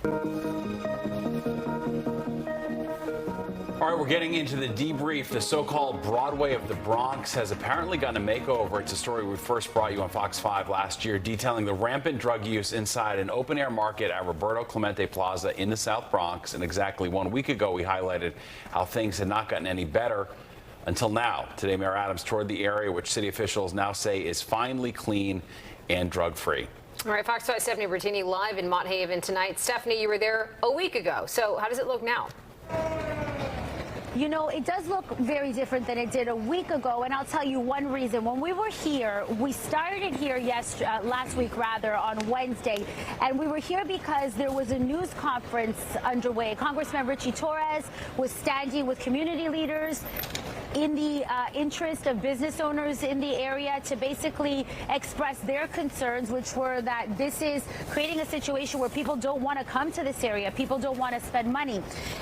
All right, we're getting into the debrief. The so-called Broadway of the Bronx has apparently gotten a makeover. It's a story we first brought you on Fox 5 last year, detailing the rampant drug use inside an open-air market at Roberto Clemente Plaza in the South Bronx. And exactly 1 week ago, we highlighted how things had not gotten any better until now. Today, Mayor Adams toured the area, which city officials now say is finally clean and drug-free. All right, Fox 5 Stephanie Bertini live in Mott Haven tonight. Stephanie, you were there a week ago. So how does it look now? You know, it does look very different than it did a week ago, and I'll tell you one reason. When we were here, we started here last week on Wednesday, and we were here because there was a news conference underway. Congressman Richie Torres was standing with community leaders in the interest of business owners in the area to basically express their concerns, which were that this is creating a situation where people don't want to come to this area. People don't want to spend money.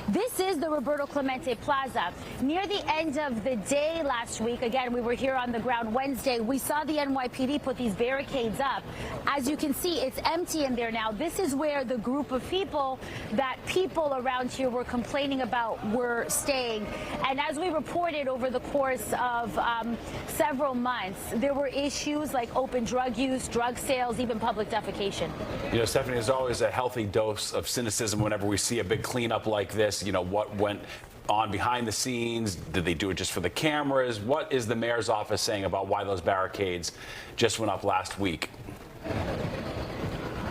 This is the Roberto Clemente Plaza. Near the end of the day last week, again, we were here on the ground Wednesday, we saw the NYPD put these barricades up. As you can see, it's empty in there now. This is where the group of people that people around here were complaining about were staying. And as we reported over the course of several months, there were issues like open drug use, drug sales, even public defecation. You know, Stephanie, there's always a healthy dose of cynicism whenever we see a big cleanup like this. You know, what went on behind the scenes? Did they do it just for the cameras? What is the mayor's office saying about why those barricades just went up last week?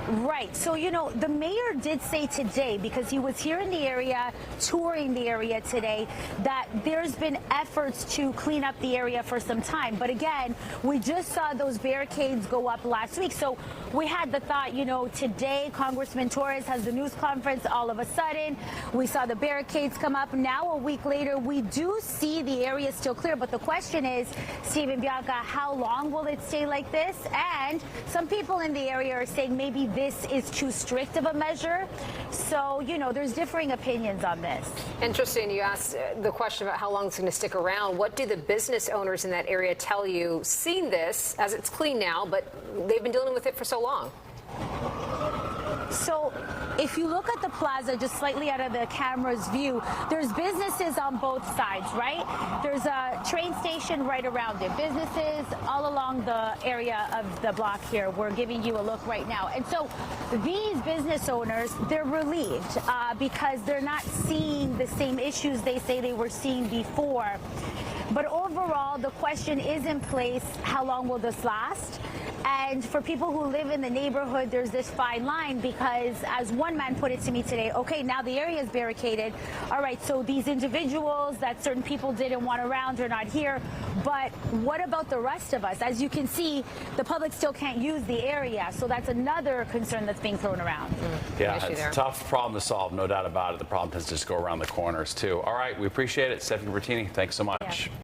Right. So, you know, the mayor did say today, because he was here in the area, touring the area today, that there's been efforts to clean up the area for some time. But again, we just saw those barricades go up last week. So we had the thought, you know, today Congressman Torres has the news conference. All of a sudden, we saw the barricades come up. Now, a week later, we do see the area still clear. But the question is, Stephen, Bianca, how long will it stay like this? And some people in the area are saying maybe this is too strict of a measure. So, you know, there's differing opinions on this. Interesting. You asked the question about how long it's going to stick around. What do the business owners in that area tell you, seeing this, as it's clean now, but they've been dealing with it for so long? So if you look at the plaza just slightly out of the camera's view, there's businesses on both sides, right? There's a train station right around it. Businesses all along the area of the block here. We're giving you a look right now. And so these business owners, they're relieved because they're not seeing the same issues they say they were seeing before. But overall, the question is in place, how long will this last? And for people who live in the neighborhood, there's this fine line because, as one man put it to me today, okay, now the area is barricaded. All right, so these individuals that certain people didn't want around are not here. But what about the rest of us? As you can see, the public still can't use the area. So that's another concern that's being thrown around. Yeah, it's a tough problem to solve, no doubt about it. The problem tends to just go around the corners, too. All right, we appreciate it. Stephanie Bertini, thanks so much. Yeah.